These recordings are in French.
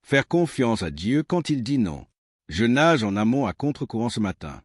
Faire confiance à Dieu quand il dit non. Je nage en amont à contre-courant ce matin.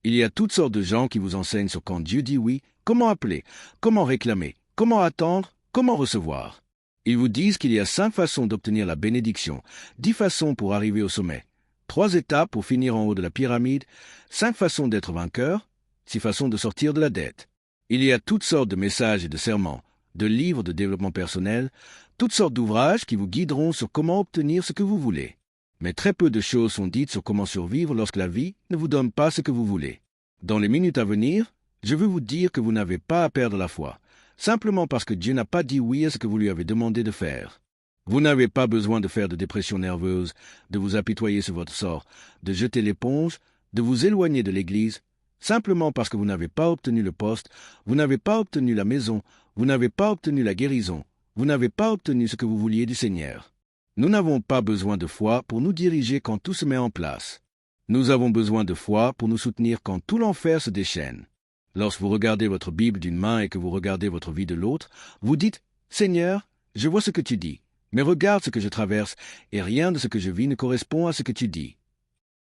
Il y a toutes sortes de gens qui vous enseignent sur quand Dieu dit oui, comment appeler, comment réclamer, comment attendre, comment recevoir. Ils vous disent qu'il y a 5 façons d'obtenir la bénédiction, 10 façons pour arriver au sommet, 3 étapes pour finir en haut de la pyramide, 5 façons d'être vainqueur, 6 façons de sortir de la dette. Il y a toutes sortes de messages et de sermons, de livres de développement personnel, toutes sortes d'ouvrages qui vous guideront sur comment obtenir ce que vous voulez. Mais très peu de choses sont dites sur comment survivre lorsque la vie ne vous donne pas ce que vous voulez. Dans les minutes à venir, je veux vous dire que vous n'avez pas à perdre la foi, simplement parce que Dieu n'a pas dit oui à ce que vous lui avez demandé de faire. Vous n'avez pas besoin de faire de dépression nerveuse, de vous apitoyer sur votre sort, de jeter l'éponge, de vous éloigner de l'Église, simplement parce que vous n'avez pas obtenu le poste, vous n'avez pas obtenu la maison, vous n'avez pas obtenu la guérison, vous n'avez pas obtenu ce que vous vouliez du Seigneur. Nous n'avons pas besoin de foi pour nous diriger quand tout se met en place. Nous avons besoin de foi pour nous soutenir quand tout l'enfer se déchaîne. Lorsque vous regardez votre Bible d'une main et que vous regardez votre vie de l'autre, vous dites « Seigneur, je vois ce que tu dis, mais regarde ce que je traverse, et rien de ce que je vis ne correspond à ce que tu dis. »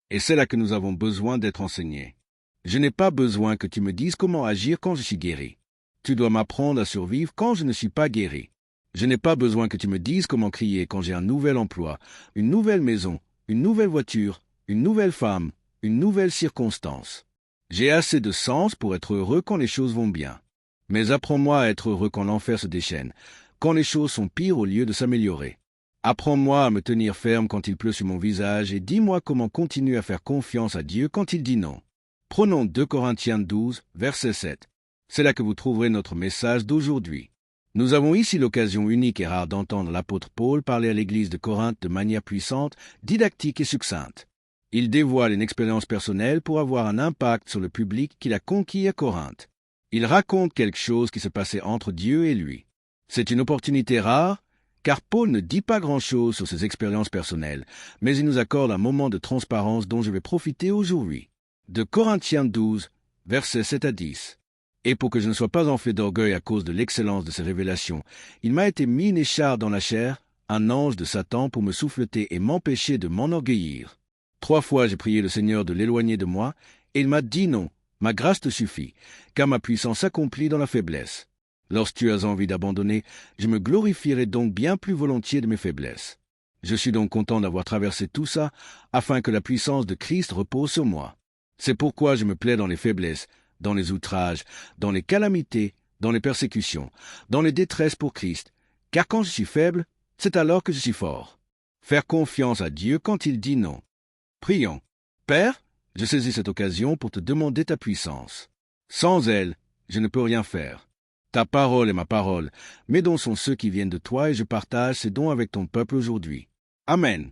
Et c'est là que nous avons besoin d'être enseignés. Je n'ai pas besoin que tu me dises comment agir quand je suis guéri. Tu dois m'apprendre à survivre quand je ne suis pas guéri. Je n'ai pas besoin que tu me dises comment crier quand j'ai un nouvel emploi, une nouvelle maison, une nouvelle voiture, une nouvelle femme, une nouvelle circonstance. J'ai assez de sens pour être heureux quand les choses vont bien. Mais apprends-moi à être heureux quand l'enfer se déchaîne, quand les choses sont pires au lieu de s'améliorer. Apprends-moi à me tenir ferme quand il pleut sur mon visage et dis-moi comment continuer à faire confiance à Dieu quand il dit non. Prenons 2 Corinthiens 12, verset 7. C'est là que vous trouverez notre message d'aujourd'hui. Nous avons ici l'occasion unique et rare d'entendre l'apôtre Paul parler à l'église de Corinthe de manière puissante, didactique et succincte. Il dévoile une expérience personnelle pour avoir un impact sur le public qu'il a conquis à Corinthe. Il raconte quelque chose qui se passait entre Dieu et lui. C'est une opportunité rare, car Paul ne dit pas grand-chose sur ses expériences personnelles, mais il nous accorde un moment de transparence dont je vais profiter aujourd'hui. De Corinthiens 12, versets 7 à 10. Et pour que je ne sois pas en fait d'orgueil à cause de l'excellence de ces révélations, il m'a été mis une écharpe dans la chair, un ange de Satan pour me souffleter et m'empêcher de m'enorgueillir. 3 fois j'ai prié le Seigneur de l'éloigner de moi, et il m'a dit non, ma grâce te suffit, car ma puissance s'accomplit dans la faiblesse. Lorsque tu as envie d'abandonner, je me glorifierai donc bien plus volontiers de mes faiblesses. Je suis donc content d'avoir traversé tout ça, afin que la puissance de Christ repose sur moi. C'est pourquoi je me plais dans les faiblesses, dans les outrages, dans les calamités, dans les persécutions, dans les détresses pour Christ, car quand je suis faible, c'est alors que je suis fort. Faire confiance à Dieu quand il dit non. Prions. Père, je saisis cette occasion pour te demander ta puissance. Sans elle, je ne peux rien faire. Ta parole est ma parole, mes dons sont ceux qui viennent de toi et je partage ces dons avec ton peuple aujourd'hui. Amen.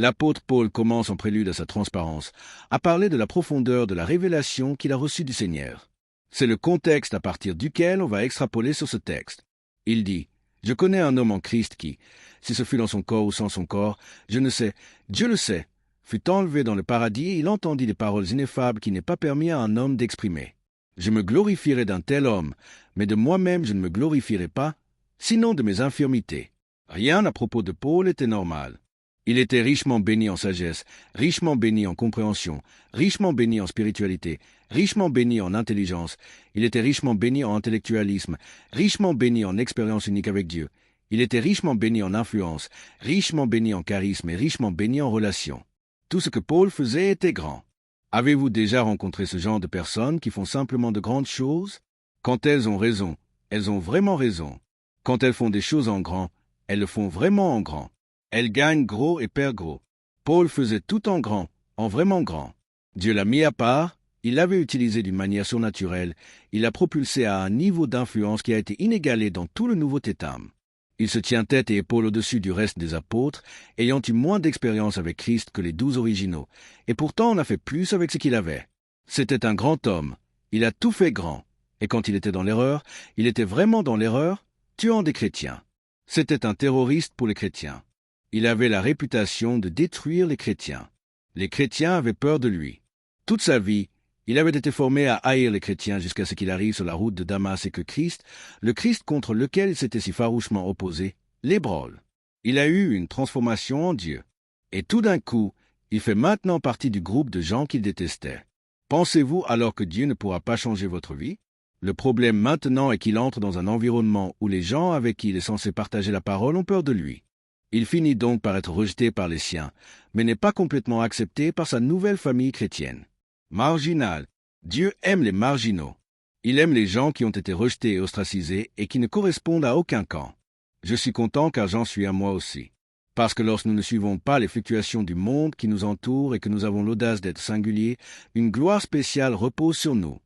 L'apôtre Paul commence en prélude à sa transparence, à parler de la profondeur de la révélation qu'il a reçue du Seigneur. C'est le contexte à partir duquel on va extrapoler sur ce texte. Il dit, « Je connais un homme en Christ qui, si ce fut dans son corps ou sans son corps, je ne sais, Dieu le sait, fut enlevé dans le paradis et il entendit des paroles ineffables qui n'est pas permis à un homme d'exprimer. Je me glorifierai d'un tel homme, mais de moi-même je ne me glorifierai pas, sinon de mes infirmités. » Rien à propos de Paul n'était normal. Il était richement béni en sagesse, richement béni en compréhension, richement béni en spiritualité, richement béni en intelligence. Il était richement béni en intellectualisme, richement béni en expérience unique avec Dieu. Il était richement béni en influence, richement béni en charisme et richement béni en relations. Tout ce que Paul faisait était grand. Avez-vous déjà rencontré ce genre de personnes qui font simplement de grandes choses? Quand elles ont raison, elles ont vraiment raison. Quand elles font des choses en grand, elles le font vraiment en grand. Elles gagnent gros et perdent gros. Paul faisait tout en grand, en vraiment grand. Dieu l'a mis à part, il l'avait utilisé d'une manière surnaturelle, il l'a propulsé à un niveau d'influence qui a été inégalé dans tout le Nouveau Testament. Il se tient tête et épaule au-dessus du reste des apôtres, ayant eu moins d'expérience avec Christ que les 12 originaux, et pourtant on a fait plus avec ce qu'il avait. C'était un grand homme, il a tout fait grand, et quand il était dans l'erreur, il était vraiment dans l'erreur, tuant des chrétiens. C'était un terroriste pour les chrétiens. Il avait la réputation de détruire les chrétiens. Les chrétiens avaient peur de lui. Toute sa vie, il avait été formé à haïr les chrétiens jusqu'à ce qu'il arrive sur la route de Damas et que Christ, le Christ contre lequel il s'était si farouchement opposé, l'ébranle. Il a eu une transformation en Dieu. Et tout d'un coup, il fait maintenant partie du groupe de gens qu'il détestait. Pensez-vous alors que Dieu ne pourra pas changer votre vie? Le problème maintenant est qu'il entre dans un environnement où les gens avec qui il est censé partager la parole ont peur de lui. Il finit donc par être rejeté par les siens, mais n'est pas complètement accepté par sa nouvelle famille chrétienne. Marginal. Dieu aime les marginaux. Il aime les gens qui ont été rejetés et ostracisés et qui ne correspondent à aucun camp. Je suis content car j'en suis à moi aussi. Parce que lorsque nous ne suivons pas les fluctuations du monde qui nous entoure et que nous avons l'audace d'être singuliers, une gloire spéciale repose sur nous.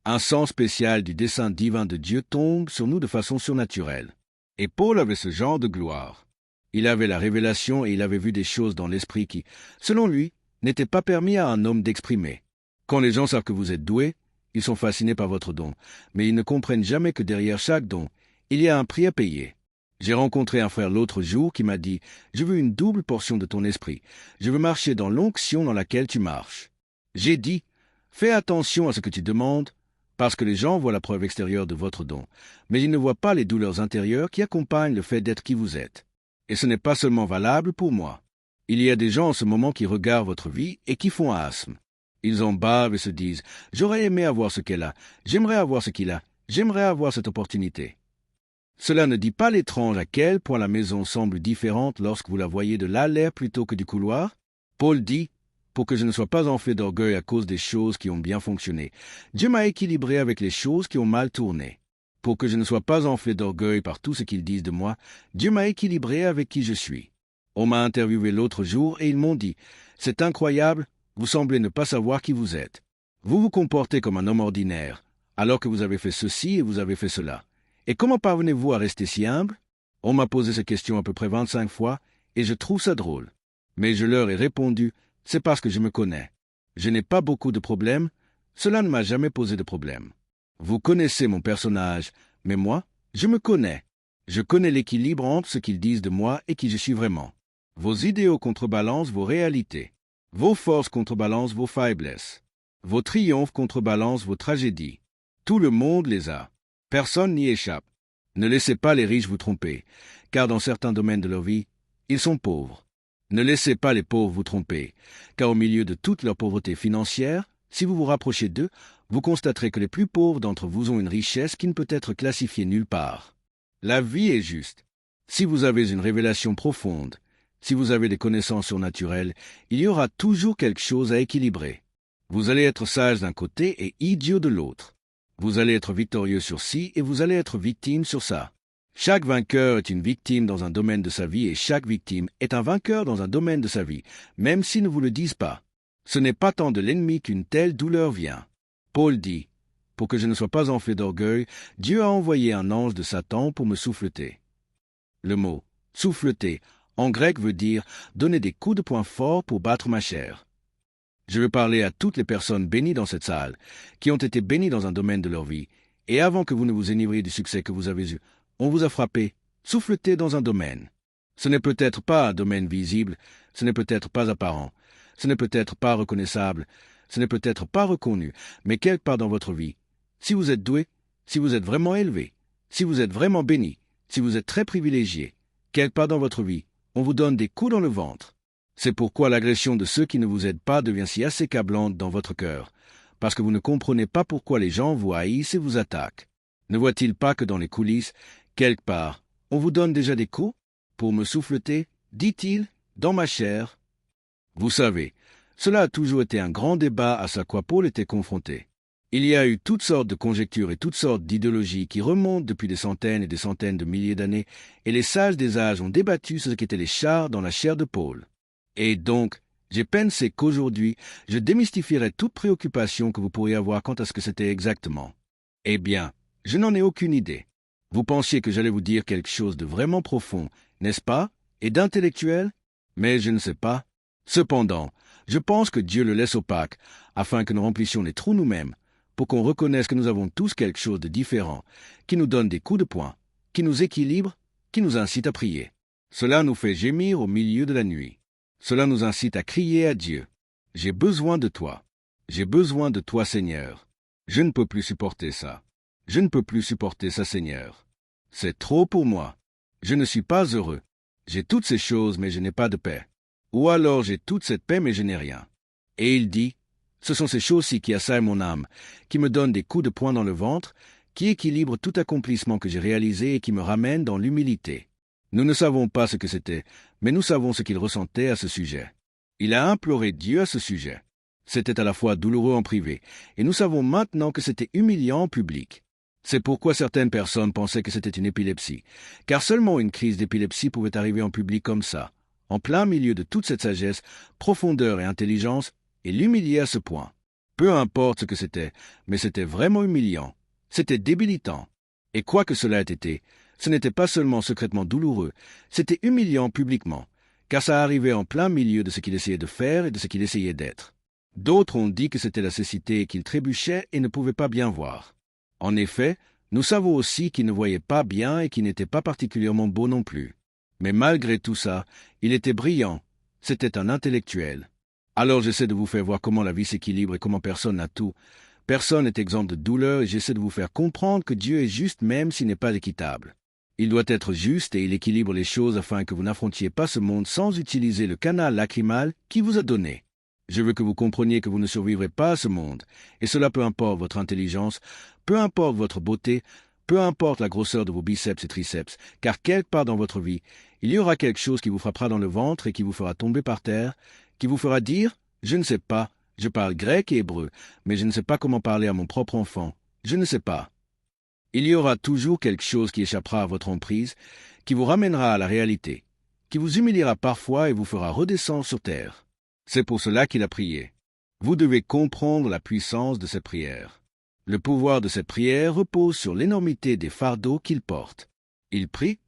Un sens spécial du dessein divin de Dieu tombe sur nous de façon surnaturelle. Et Paul avait ce genre de gloire. Il avait la révélation et il avait vu des choses dans l'esprit qui, selon lui, n'étaient pas permis à un homme d'exprimer. Quand les gens savent que vous êtes doué, ils sont fascinés par votre don, mais ils ne comprennent jamais que derrière chaque don, il y a un prix à payer. J'ai rencontré un frère l'autre jour qui m'a dit « Je veux une double portion de ton esprit. Je veux marcher dans l'onction dans laquelle tu marches. » J'ai dit « Fais attention à ce que tu demandes, parce que les gens voient la preuve extérieure de votre don, mais ils ne voient pas les douleurs intérieures qui accompagnent le fait d'être qui vous êtes. Et ce n'est pas seulement valable pour moi. Il y a des gens en ce moment qui regardent votre vie et qui font asthme. Ils en bavent et se disent « J'aurais aimé avoir ce qu'elle a, j'aimerais avoir ce qu'il a, j'aimerais avoir cette opportunité. » Cela ne dit pas l'étrange à quel point la maison semble différente lorsque vous la voyez de l'allée plutôt que du couloir. Paul dit « Pour que je ne sois pas enflé d'orgueil à cause des choses qui ont bien fonctionné, Dieu m'a équilibré avec les choses qui ont mal tourné. Pour que je ne sois pas enflé d'orgueil par tout ce qu'ils disent de moi, Dieu m'a équilibré avec qui je suis. » On m'a interviewé l'autre jour et ils m'ont dit « C'est incroyable, vous semblez ne pas savoir qui vous êtes. Vous vous comportez comme un homme ordinaire, alors que vous avez fait ceci et vous avez fait cela. Et comment parvenez-vous à rester si humble? » On m'a posé cette question à peu près 25 fois, et je trouve ça drôle. Mais je leur ai répondu, c'est parce que je me connais. Je n'ai pas beaucoup de problèmes, cela ne m'a jamais posé de problème. Vous connaissez mon personnage, mais moi, je me connais. Je connais l'équilibre entre ce qu'ils disent de moi et qui je suis vraiment. Vos idéaux contrebalancent vos réalités. Vos forces contrebalancent vos faiblesses. Vos triomphes contrebalancent vos tragédies. Tout le monde les a. Personne n'y échappe. Ne laissez pas les riches vous tromper, car dans certains domaines de leur vie, ils sont pauvres. Ne laissez pas les pauvres vous tromper, car au milieu de toute leur pauvreté financière, si vous vous rapprochez d'eux, vous constaterez que les plus pauvres d'entre vous ont une richesse qui ne peut être classifiée nulle part. La vie est juste. Si vous avez une révélation profonde, si vous avez des connaissances surnaturelles, il y aura toujours quelque chose à équilibrer. Vous allez être sage d'un côté et idiot de l'autre. Vous allez être victorieux sur ci et vous allez être victime sur ça. Chaque vainqueur est une victime dans un domaine de sa vie et chaque victime est un vainqueur dans un domaine de sa vie, même s'ils ne vous le disent pas. Ce n'est pas tant de l'ennemi qu'une telle douleur vient. Paul dit, « Pour que je ne sois pas enflé d'orgueil, Dieu a envoyé un ange de Satan pour me souffleter. » Le mot « souffleter » en grec veut dire « donner des coups de poing forts pour battre ma chair ». Je veux parler à toutes les personnes bénies dans cette salle, qui ont été bénies dans un domaine de leur vie, et avant que vous ne vous enivriez du succès que vous avez eu, on vous a frappé, souffleté dans un domaine. Ce n'est peut-être pas un domaine visible, ce n'est peut-être pas apparent, ce n'est peut-être pas reconnaissable, ce n'est peut-être pas reconnu, mais quelque part dans votre vie, si vous êtes doué, si vous êtes vraiment élevé, si vous êtes vraiment béni, si vous êtes très privilégié, quelque part dans votre vie, on vous donne des coups dans le ventre. C'est pourquoi l'agression de ceux qui ne vous aident pas devient si accablante dans votre cœur, parce que vous ne comprenez pas pourquoi les gens vous haïssent et vous attaquent. Ne voient-ils pas que dans les coulisses, quelque part, on vous donne déjà des coups pour me souffleter, dit-il, dans ma chair? Vous savez, cela a toujours été un grand débat à ce à quoi Paul était confronté. Il y a eu toutes sortes de conjectures et toutes sortes d'idéologies qui remontent depuis des centaines et des centaines de milliers d'années, et les sages des âges ont débattu sur ce qu'étaient les chars dans la chair de Paul. Et donc, j'ai pensé qu'aujourd'hui, je démystifierais toute préoccupation que vous pourriez avoir quant à ce que c'était exactement. Eh bien, je n'en ai aucune idée. Vous pensiez que j'allais vous dire quelque chose de vraiment profond, n'est-ce pas, et d'intellectuel? Mais je ne sais pas. Cependant, je pense que Dieu le laisse opaque, afin que nous remplissions les trous nous-mêmes, pour qu'on reconnaisse que nous avons tous quelque chose de différent, qui nous donne des coups de poing, qui nous équilibre, qui nous incite à prier. Cela nous fait gémir au milieu de la nuit. Cela nous incite à crier à Dieu. J'ai besoin de toi. J'ai besoin de toi, Seigneur. Je ne peux plus supporter ça. Je ne peux plus supporter ça, Seigneur. C'est trop pour moi. Je ne suis pas heureux. J'ai toutes ces choses, mais je n'ai pas de paix. Ou alors j'ai toute cette paix mais je n'ai rien. Et il dit, ce sont ces choses-ci qui assaillent mon âme, qui me donnent des coups de poing dans le ventre, qui équilibrent tout accomplissement que j'ai réalisé et qui me ramènent dans l'humilité. Nous ne savons pas ce que c'était, mais nous savons ce qu'il ressentait à ce sujet. Il a imploré Dieu à ce sujet. C'était à la fois douloureux en privé, et nous savons maintenant que c'était humiliant en public. C'est pourquoi certaines personnes pensaient que c'était une épilepsie, car seulement une crise d'épilepsie pouvait arriver en public comme ça, en plein milieu de toute cette sagesse, profondeur et intelligence, et l'humilier à ce point. Peu importe ce que c'était, mais c'était vraiment humiliant. C'était débilitant. Et quoi que cela ait été, ce n'était pas seulement secrètement douloureux, c'était humiliant publiquement, car ça arrivait en plein milieu de ce qu'il essayait de faire et de ce qu'il essayait d'être. D'autres ont dit que c'était la cécité et qu'il trébuchait et ne pouvait pas bien voir. En effet, nous savons aussi qu'il ne voyait pas bien et qu'il n'était pas particulièrement beau non plus. Mais malgré tout ça, il était brillant. C'était un intellectuel. Alors j'essaie de vous faire voir comment la vie s'équilibre et comment personne n'a tout. Personne n'est exempt de douleur et j'essaie de vous faire comprendre que Dieu est juste même s'il n'est pas équitable. Il doit être juste et il équilibre les choses afin que vous n'affrontiez pas ce monde sans utiliser le canal lacrymal qu'il vous a donné. Je veux que vous compreniez que vous ne survivrez pas à ce monde, et cela peu importe votre intelligence, peu importe votre beauté, peu importe la grosseur de vos biceps et triceps, car quelque part dans votre vie, il y aura quelque chose qui vous frappera dans le ventre et qui vous fera tomber par terre, qui vous fera dire « Je ne sais pas, je parle grec et hébreu, mais je ne sais pas comment parler à mon propre enfant, je ne sais pas. » Il y aura toujours quelque chose qui échappera à votre emprise, qui vous ramènera à la réalité, qui vous humiliera parfois et vous fera redescendre sur terre. C'est pour cela qu'il a prié. Vous devez comprendre la puissance de cette prière. Le pouvoir de cette prière repose sur l'énormité des fardeaux qu'il porte. Il prie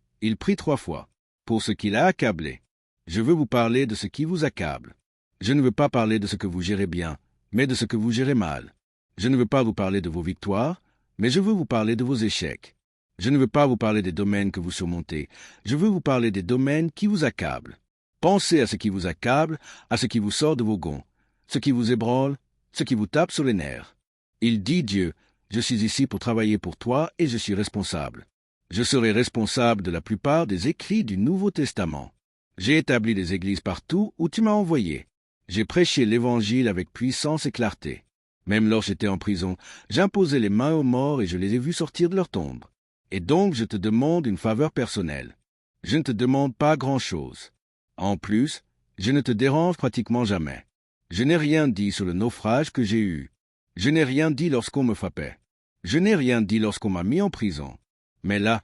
3 fois, pour ce qu'il a accablé. Je veux vous parler de ce qui vous accable. Je ne veux pas parler de ce que vous gérez bien, mais de ce que vous gérez mal. Je ne veux pas vous parler de vos victoires, mais je veux vous parler de vos échecs. Je ne veux pas vous parler des domaines que vous surmontez, je veux vous parler des domaines qui vous accablent. Pensez à ce qui vous accable, à ce qui vous sort de vos gonds, ce qui vous ébranle, ce qui vous tape sur les nerfs. Il dit Dieu, je suis ici pour travailler pour toi et je suis responsable. Je serai responsable de la plupart des écrits du Nouveau Testament. J'ai établi des églises partout où tu m'as envoyé. J'ai prêché l'Évangile avec puissance et clarté. Même lorsque j'étais en prison, j'imposais les mains aux morts et je les ai vus sortir de leur tombe. Et donc je te demande une faveur personnelle. Je ne te demande pas grand-chose. En plus, je ne te dérange pratiquement jamais. Je n'ai rien dit sur le naufrage que j'ai eu. Je n'ai rien dit lorsqu'on me frappait. Je n'ai rien dit lorsqu'on m'a mis en prison. Mais là,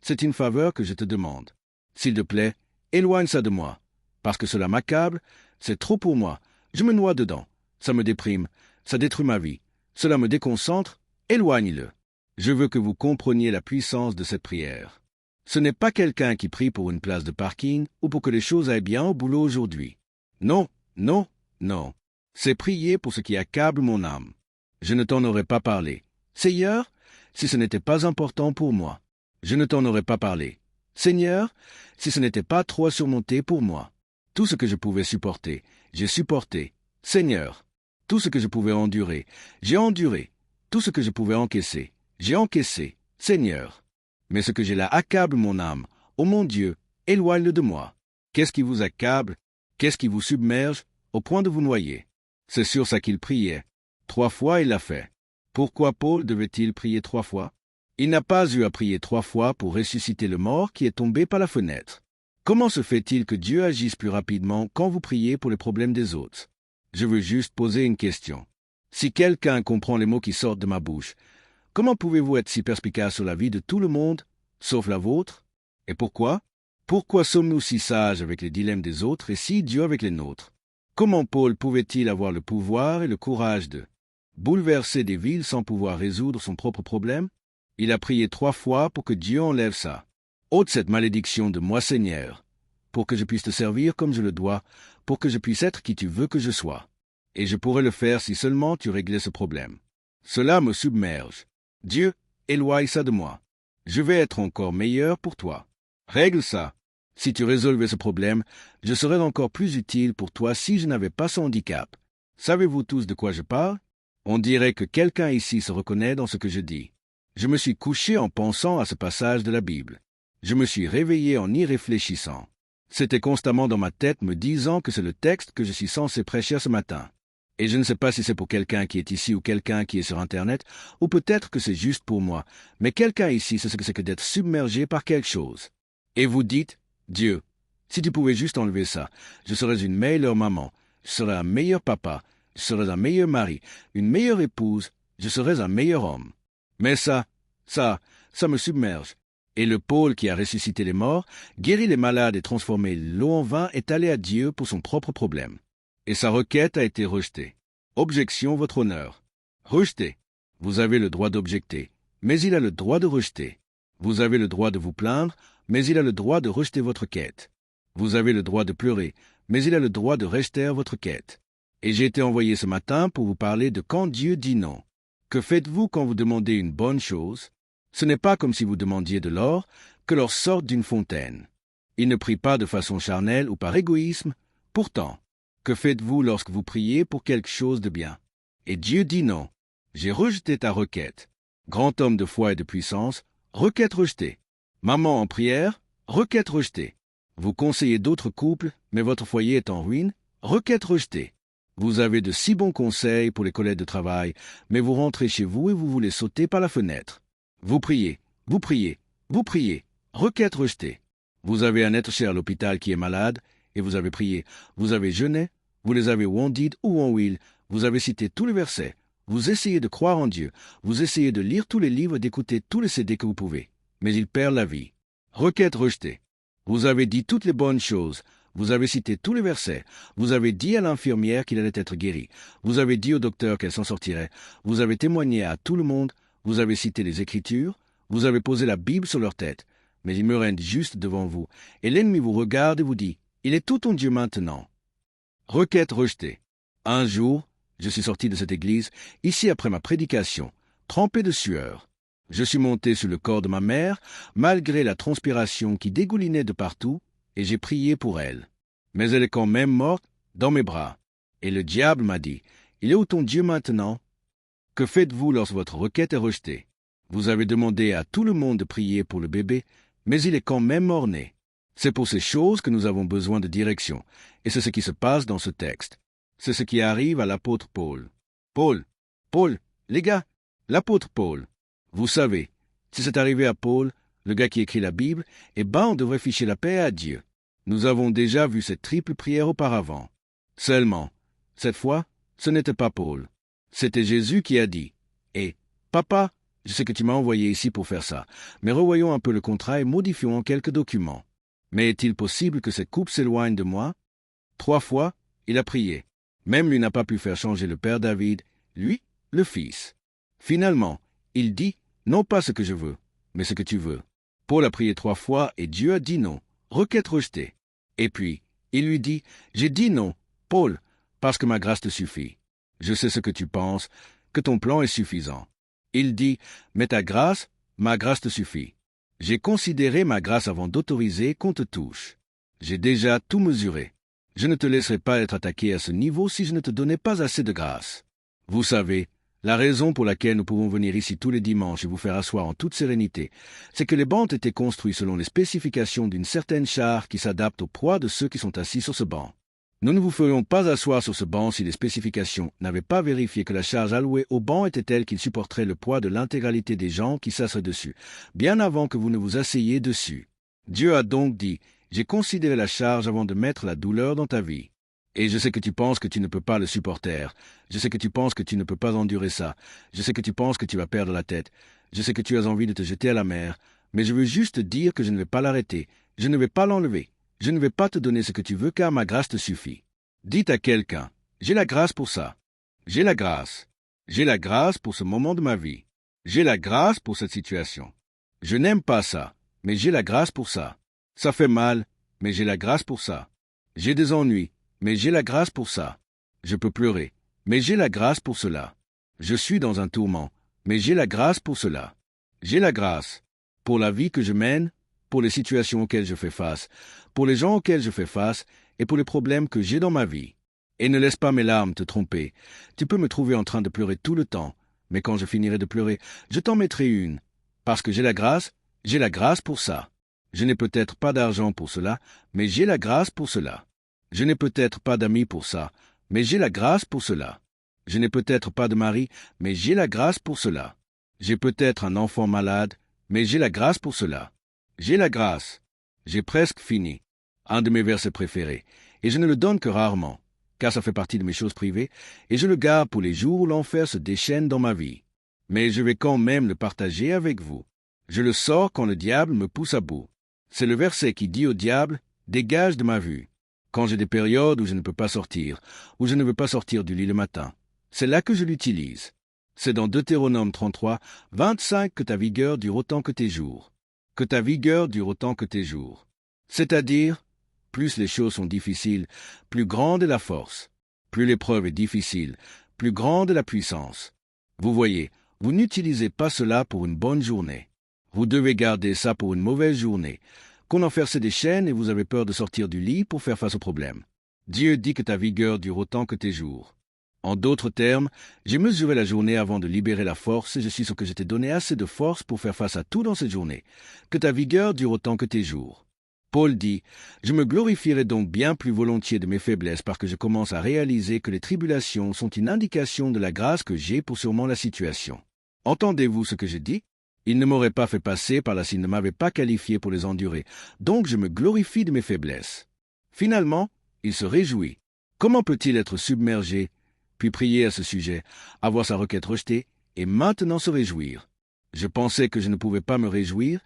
c'est une faveur que je te demande. S'il te plaît, éloigne ça de moi. Parce que cela m'accable, c'est trop pour moi. Je me noie dedans. Ça me déprime, ça détruit ma vie. Cela me déconcentre, éloigne-le. Je veux que vous compreniez la puissance de cette prière. Ce n'est pas quelqu'un qui prie pour une place de parking ou pour que les choses aillent bien au boulot aujourd'hui. Non, non, non. C'est prier pour ce qui accable mon âme. Je ne t'en aurais pas parlé. Seigneur, si ce n'était pas important pour moi. Je ne t'en aurais pas parlé. Seigneur, si ce n'était pas trop à surmonter pour moi. Tout ce que je pouvais supporter, j'ai supporté. Seigneur, tout ce que je pouvais endurer, j'ai enduré. Tout ce que je pouvais encaisser, j'ai encaissé. Seigneur. Mais ce que j'ai là accable mon âme. Ô mon Dieu, éloigne-le de moi. Qu'est-ce qui vous accable? Qu'est-ce qui vous submerge au point de vous noyer? C'est sur ça qu'il priait. 3 fois il l'a fait. Pourquoi Paul devait-il prier 3 fois? Il n'a pas eu à prier 3 fois pour ressusciter le mort qui est tombé par la fenêtre. Comment se fait-il que Dieu agisse plus rapidement quand vous priez pour les problèmes des autres? Je veux juste poser une question. Si quelqu'un comprend les mots qui sortent de ma bouche, comment pouvez-vous être si perspicace sur la vie de tout le monde, sauf la vôtre? Et pourquoi? Pourquoi sommes-nous si sages avec les dilemmes des autres et si idiots avec les nôtres? Comment Paul pouvait-il avoir le pouvoir et le courage de bouleverser des villes sans pouvoir résoudre son propre problème? Il a prié 3 fois pour que Dieu enlève ça. Ôte cette malédiction de moi, Seigneur, pour que je puisse te servir comme je le dois, pour que je puisse être qui tu veux que je sois. Et je pourrais le faire si seulement tu réglais ce problème. Cela me submerge. Dieu, éloigne ça de moi. Je vais être encore meilleur pour toi. Règle ça. Si tu résolvais ce problème, je serais encore plus utile pour toi si je n'avais pas ce handicap. Savez-vous tous de quoi je parle? On dirait que quelqu'un ici se reconnaît dans ce que je dis. Je me suis couché en pensant à ce passage de la Bible. Je me suis réveillé en y réfléchissant. C'était constamment dans ma tête me disant que c'est le texte que je suis censé prêcher ce matin. Et je ne sais pas si c'est pour quelqu'un qui est ici ou quelqu'un qui est sur Internet, ou peut-être que c'est juste pour moi, mais quelqu'un ici sait ce que c'est que d'être submergé par quelque chose. Et vous dites, Dieu, si tu pouvais juste enlever ça, je serais une meilleure maman, je serais un meilleur papa, je serais un meilleur mari, une meilleure épouse, je serais un meilleur homme. Mais ça me submerge. Et le Paul qui a ressuscité les morts, guéri les malades et transformé l'eau en vin est allé à Dieu pour son propre problème. Et sa requête a été rejetée. Objection, votre honneur. Rejeté. Vous avez le droit d'objecter, mais il a le droit de rejeter. Vous avez le droit de vous plaindre, mais il a le droit de rejeter votre quête. Vous avez le droit de pleurer, mais il a le droit de rejeter votre quête. Et j'ai été envoyé ce matin pour vous parler de quand Dieu dit non. Que faites-vous quand vous demandez une bonne chose? Ce n'est pas comme si vous demandiez de l'or, que l'or sorte d'une fontaine. Il ne prie pas de façon charnelle ou par égoïsme. Pourtant, que faites-vous lorsque vous priez pour quelque chose de bien? Et Dieu dit non. J'ai rejeté ta requête. Grand homme de foi et de puissance, requête rejetée. Maman en prière, requête rejetée. Vous conseillez d'autres couples, mais votre foyer est en ruine, requête rejetée. Vous avez de si bons conseils pour les collègues de travail, mais vous rentrez chez vous et vous voulez sauter par la fenêtre. Vous priez, vous priez, vous priez, requête rejetée. Vous avez un être cher à l'hôpital qui est malade, et vous avez prié, vous avez jeûné, vous les avez wounded ou en will, vous avez cité tous les versets, vous essayez de croire en Dieu, vous essayez de lire tous les livres et d'écouter tous les CD que vous pouvez, mais il perd la vie. Requête rejetée. Vous avez dit toutes les bonnes choses, vous avez cité tous les versets, vous avez dit à l'infirmière qu'il allait être guéri, vous avez dit au docteur qu'elle s'en sortirait, vous avez témoigné à tout le monde, vous avez cité les Écritures, vous avez posé la Bible sur leur tête, mais ils me rendent juste devant vous, et l'ennemi vous regarde et vous dit, « Il est tout ton Dieu maintenant. » Requête rejetée. Un jour, je suis sorti de cette église, ici après ma prédication, trempé de sueur. Je suis monté sur le corps de ma mère, malgré la transpiration qui dégoulinait de partout, et j'ai prié pour elle. Mais elle est quand même morte dans mes bras. Et le diable m'a dit, « Il est où ton Dieu maintenant? » Que faites-vous lorsque votre requête est rejetée? Vous avez demandé à tout le monde de prier pour le bébé, mais il est quand même mort-né. C'est pour ces choses que nous avons besoin de direction, et c'est ce qui se passe dans ce texte. C'est ce qui arrive à l'apôtre Paul. Paul, les gars, l'apôtre Paul. Vous savez, si c'est arrivé à Paul, le gars qui écrit la Bible, eh ben on devrait ficher la paix à Dieu. Nous avons déjà vu cette triple prière auparavant. Seulement, cette fois, ce n'était pas Paul. C'était Jésus qui a dit, « Eh, papa, je sais que tu m'as envoyé ici pour faire ça, mais revoyons un peu le contrat et modifions quelques documents. Mais est-il possible que cette coupe s'éloigne de moi? » 3 fois, il a prié. Même lui n'a pas pu faire changer le père David, lui, le fils. Finalement, il dit, « Non pas ce que je veux, mais ce que tu veux. » Paul a prié 3 fois et Dieu a dit non. Requête rejetée. Et puis, il lui dit, « J'ai dit non, Paul, parce que ma grâce te suffit. Je sais ce que tu penses, que ton plan est suffisant. » Il dit, « Mais ta grâce, ma grâce te suffit. J'ai considéré ma grâce avant d'autoriser qu'on te touche. J'ai déjà tout mesuré. Je ne te laisserai pas être attaqué à ce niveau si je ne te donnais pas assez de grâce. Vous savez, la raison pour laquelle nous pouvons venir ici tous les dimanches et vous faire asseoir en toute sérénité, c'est que les bancs ont été construits selon les spécifications d'une certaine char qui s'adapte au poids de ceux qui sont assis sur ce banc. Nous ne vous ferions pas asseoir sur ce banc si les spécifications n'avaient pas vérifié que la charge allouée au banc était telle qu'il supporterait le poids de l'intégralité des gens qui s'asseraient dessus, bien avant que vous ne vous asseyiez dessus. Dieu a donc dit, « J'ai considéré la charge avant de mettre la douleur dans ta vie. Et je sais que tu penses que tu ne peux pas le supporter. Je sais que tu penses que tu ne peux pas endurer ça. Je sais que tu penses que tu vas perdre la tête. Je sais que tu as envie de te jeter à la mer. Mais je veux juste te dire que je ne vais pas l'arrêter. Je ne vais pas l'enlever. Je ne vais pas te donner ce que tu veux car ma grâce te suffit. » Dites à quelqu'un, « J'ai la grâce pour ça. J'ai la grâce. J'ai la grâce pour ce moment de ma vie. J'ai la grâce pour cette situation. Je n'aime pas ça, mais j'ai la grâce pour ça. Ça fait mal, mais j'ai la grâce pour ça. J'ai des ennuis, mais j'ai la grâce pour ça. Je peux pleurer, mais j'ai la grâce pour cela. Je suis dans un tourment, mais j'ai la grâce pour cela. J'ai la grâce pour la vie que je mène, pour les situations auxquelles je fais face, pour les gens auxquels je fais face et pour les problèmes que j'ai dans ma vie. Et ne laisse pas mes larmes te tromper. Tu peux me trouver en train de pleurer tout le temps, mais quand je finirai de pleurer, je t'en mettrai une. Parce que j'ai la grâce pour ça. Je n'ai peut-être pas d'argent pour cela, mais j'ai la grâce pour cela. Je n'ai peut-être pas d'amis pour ça, mais j'ai la grâce pour cela. Je n'ai peut-être pas de mari, mais j'ai la grâce pour cela. J'ai peut-être un enfant malade, mais j'ai la grâce pour cela. J'ai la grâce. J'ai presque fini. Un de mes versets préférés, et je ne le donne que rarement, car ça fait partie de mes choses privées, et je le garde pour les jours où l'enfer se déchaîne dans ma vie. Mais je vais quand même le partager avec vous. Je le sors quand le diable me pousse à bout. C'est le verset qui dit au diable, « Dégage de ma vue ». Quand j'ai des périodes où je ne peux pas sortir, où je ne veux pas sortir du lit le matin, c'est là que je l'utilise. C'est dans Deutéronome 33, 25 que ta vigueur dure autant que tes jours. Que ta vigueur dure autant que tes jours. C'est-à-dire, plus les choses sont difficiles, plus grande est la force. Plus l'épreuve est difficile, plus grande est la puissance. Vous voyez, vous n'utilisez pas cela pour une bonne journée. Vous devez garder ça pour une mauvaise journée. Qu'on enferce des chaînes et vous avez peur de sortir du lit pour faire face aux problèmes. Dieu dit que ta vigueur dure autant que tes jours. En d'autres termes, j'ai mesuré la journée avant de libérer la force et je suis sûr que je t'ai donné assez de force pour faire face à tout dans cette journée. Que ta vigueur dure autant que tes jours. Paul dit, « Je me glorifierai donc bien plus volontiers de mes faiblesses parce que je commence à réaliser que les tribulations sont une indication de la grâce que j'ai pour surmonter la situation. » Entendez-vous ce que je dis? Il ne m'aurait pas fait passer par là s'il ne m'avait pas qualifié pour les endurer. Donc je me glorifie de mes faiblesses. Finalement, il se réjouit. Comment peut-il être submergé, puis prier à ce sujet, avoir sa requête rejetée, et maintenant se réjouir? Je pensais que je ne pouvais pas me réjouir,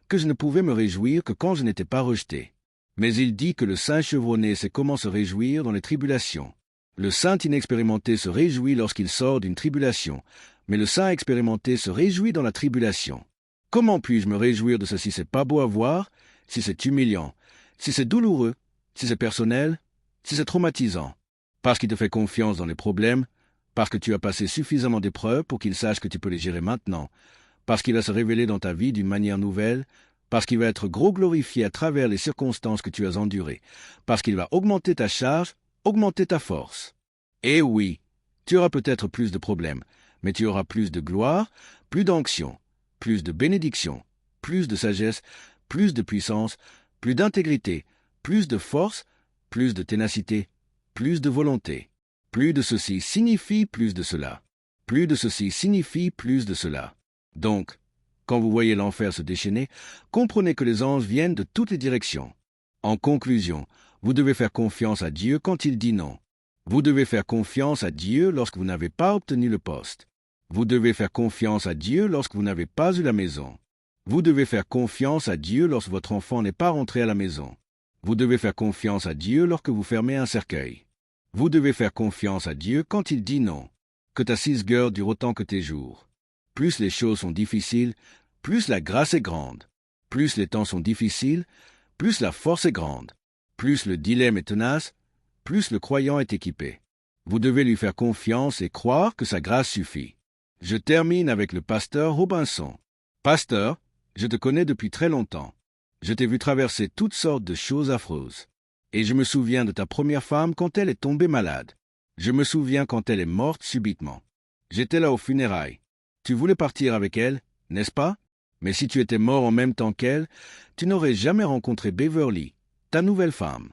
que je ne pouvais me réjouir que quand je n'étais pas rejeté. Mais il dit que le saint chevronné sait comment se réjouir dans les tribulations. Le saint inexpérimenté se réjouit lorsqu'il sort d'une tribulation, mais le saint expérimenté se réjouit dans la tribulation. Comment puis-je me réjouir de ceci? C'est pas beau à voir, si c'est humiliant, si c'est douloureux, si c'est personnel, si c'est traumatisant. Parce qu'il te fait confiance dans les problèmes, parce que tu as passé suffisamment d'épreuves pour qu'il sache que tu peux les gérer maintenant, parce qu'il va se révéler dans ta vie d'une manière nouvelle, parce qu'il va être gros glorifié à travers les circonstances que tu as endurées, parce qu'il va augmenter ta charge, augmenter ta force. Et oui, tu auras peut-être plus de problèmes, mais tu auras plus de gloire, plus d'onction, plus de bénédiction, plus de sagesse, plus de puissance, plus d'intégrité, plus de force, plus de ténacité, plus de volonté. Plus de ceci signifie plus de cela. Plus de ceci signifie plus de cela. Donc, quand vous voyez l'enfer se déchaîner, comprenez que les anges viennent de toutes les directions. En conclusion, vous devez faire confiance à Dieu quand il dit non. Vous devez faire confiance à Dieu lorsque vous n'avez pas obtenu le poste. Vous devez faire confiance à Dieu lorsque vous n'avez pas eu la maison. Vous devez faire confiance à Dieu lorsque votre enfant n'est pas rentré à la maison. Vous devez faire confiance à Dieu lorsque vous fermez un cercueil. Vous devez faire confiance à Dieu quand il dit non. Que ta vigueur dure autant que tes jours. Plus les choses sont difficiles, plus la grâce est grande. Plus les temps sont difficiles, plus la force est grande. Plus le dilemme est tenace, plus le croyant est équipé. Vous devez lui faire confiance et croire que sa grâce suffit. Je termine avec le pasteur Robinson. Pasteur, je te connais depuis très longtemps. Je t'ai vu traverser toutes sortes de choses affreuses. Et je me souviens de ta première femme quand elle est tombée malade. Je me souviens quand elle est morte subitement. J'étais là aux funérailles. Tu voulais partir avec elle, n'est-ce pas? Mais si tu étais mort en même temps qu'elle, tu n'aurais jamais rencontré Beverly, ta nouvelle femme.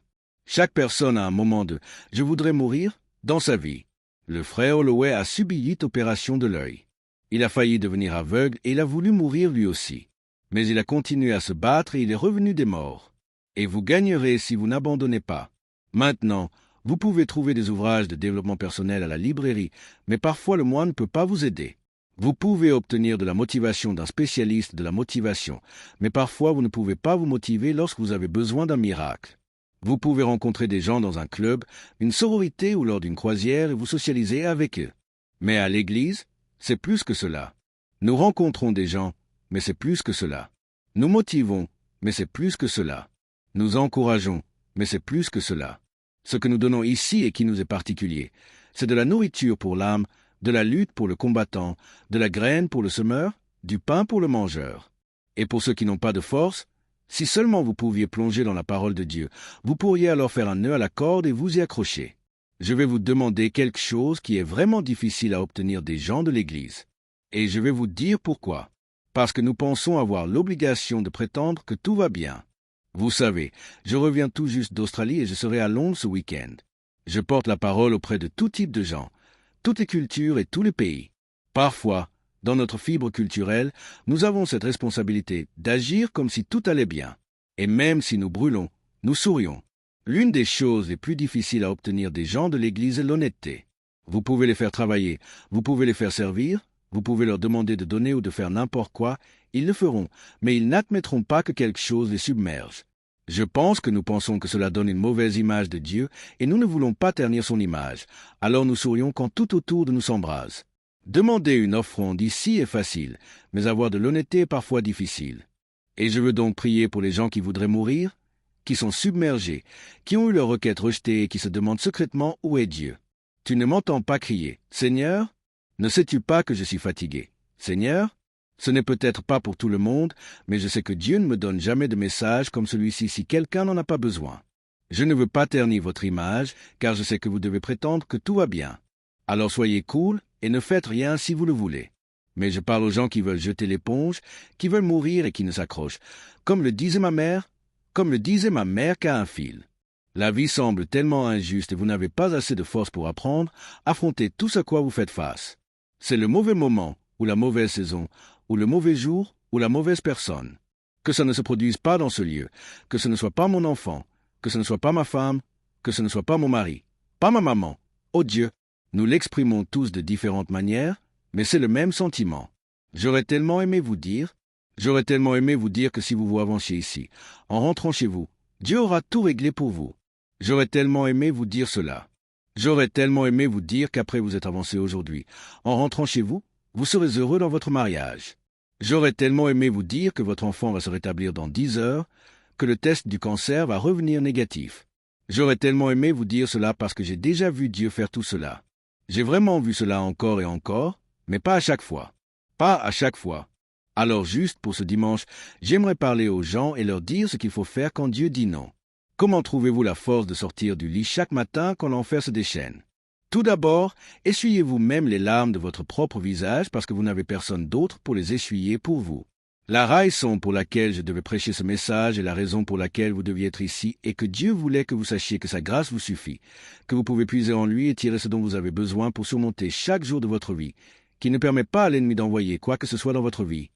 Chaque personne a un moment de « je voudrais mourir » dans sa vie. Le frère Holloway a subi 8 opérations de l'œil. Il a failli devenir aveugle et il a voulu mourir lui aussi. Mais il a continué à se battre et il est revenu des morts. Et vous gagnerez si vous n'abandonnez pas. Maintenant, vous pouvez trouver des ouvrages de développement personnel à la librairie, mais parfois le moine ne peut pas vous aider. Vous pouvez obtenir de la motivation d'un spécialiste de la motivation, mais parfois vous ne pouvez pas vous motiver lorsque vous avez besoin d'un miracle. Vous pouvez rencontrer des gens dans un club, une sororité ou lors d'une croisière et vous socialiser avec eux. Mais à l'église, c'est plus que cela. Nous rencontrons des gens, mais c'est plus que cela. Nous motivons, mais c'est plus que cela. Nous encourageons, mais c'est plus que cela. Ce que nous donnons ici et qui nous est particulier, c'est de la nourriture pour l'âme, de la lutte pour le combattant, de la graine pour le semeur, du pain pour le mangeur. Et pour ceux qui n'ont pas de force, si seulement vous pouviez plonger dans la parole de Dieu, vous pourriez alors faire un nœud à la corde et vous y accrocher. Je vais vous demander quelque chose qui est vraiment difficile à obtenir des gens de l'Église. Et je vais vous dire pourquoi. parce que nous pensons avoir l'obligation de prétendre que tout va bien. Vous savez, je reviens tout juste d'Australie et je serai à Londres ce week-end. Je porte la parole auprès de tout type de gens, toutes les cultures et tous les pays. Parfois, dans notre fibre culturelle, nous avons cette responsabilité d'agir comme si tout allait bien. Et même si nous brûlons, nous sourions. L'une des choses les plus difficiles à obtenir des gens de l'Église est l'honnêteté. Vous pouvez les faire travailler, vous pouvez les faire servir, vous pouvez leur demander de donner ou de faire n'importe quoi, ils le feront, mais ils n'admettront pas que quelque chose les submerge. Je pense que nous pensons que cela donne une mauvaise image de Dieu et nous ne voulons pas ternir son image, alors nous sourions quand tout autour de nous s'embrase. Demander une offrande ici est facile, mais avoir de l'honnêteté est parfois difficile. Et je veux donc prier pour les gens qui voudraient mourir, qui sont submergés, qui ont eu leur requête rejetée et qui se demandent secrètement où est Dieu. Tu ne m'entends pas crier « Seigneur, ne sais-tu pas que je suis fatigué ? Seigneur, ce n'est peut-être pas pour tout le monde, mais je sais que Dieu ne me donne jamais de message comme celui-ci si quelqu'un n'en a pas besoin. Je ne veux pas ternir votre image, car je sais que vous devez prétendre que tout va bien. Alors soyez cool et ne faites rien si vous le voulez. Mais je parle aux gens qui veulent jeter l'éponge, qui veulent mourir et qui ne s'accrochent. Comme le disait ma mère qu'à un fil. La vie semble tellement injuste et vous n'avez pas assez de force pour apprendre, affronter tout ce à quoi vous faites face. C'est le mauvais moment, ou la mauvaise saison, ou le mauvais jour, ou la mauvaise personne. Que ça ne se produise pas dans ce lieu, que ce ne soit pas mon enfant, que ce ne soit pas ma femme, que ce ne soit pas mon mari, pas ma maman. Oh Dieu, nous l'exprimons tous de différentes manières, mais c'est le même sentiment. J'aurais tellement aimé vous dire que si vous vous avanciez ici, en rentrant chez vous, Dieu aura tout réglé pour vous. J'aurais tellement aimé vous dire cela. J'aurais tellement aimé vous dire qu'après vous êtes avancé aujourd'hui, en rentrant chez vous, vous serez heureux dans votre mariage. J'aurais tellement aimé vous dire que votre enfant va se rétablir dans 10 heures, que le test du cancer va revenir négatif. J'aurais tellement aimé vous dire cela parce que j'ai déjà vu Dieu faire tout cela. J'ai vraiment vu cela encore et encore, mais pas à chaque fois. Pas à chaque fois. Alors juste pour ce dimanche, j'aimerais parler aux gens et leur dire ce qu'il faut faire quand Dieu dit non. Comment trouvez-vous la force de sortir du lit chaque matin quand l'enfer se déchaîne? Tout d'abord, essuyez vous-même les larmes de votre propre visage parce que vous n'avez personne d'autre pour les essuyer pour vous. La raison pour laquelle je devais prêcher ce message et la raison pour laquelle vous deviez être ici est que Dieu voulait que vous sachiez que sa grâce vous suffit, que vous pouvez puiser en lui et tirer ce dont vous avez besoin pour surmonter chaque jour de votre vie, qui ne permet pas à l'ennemi d'envoyer quoi que ce soit dans votre vie.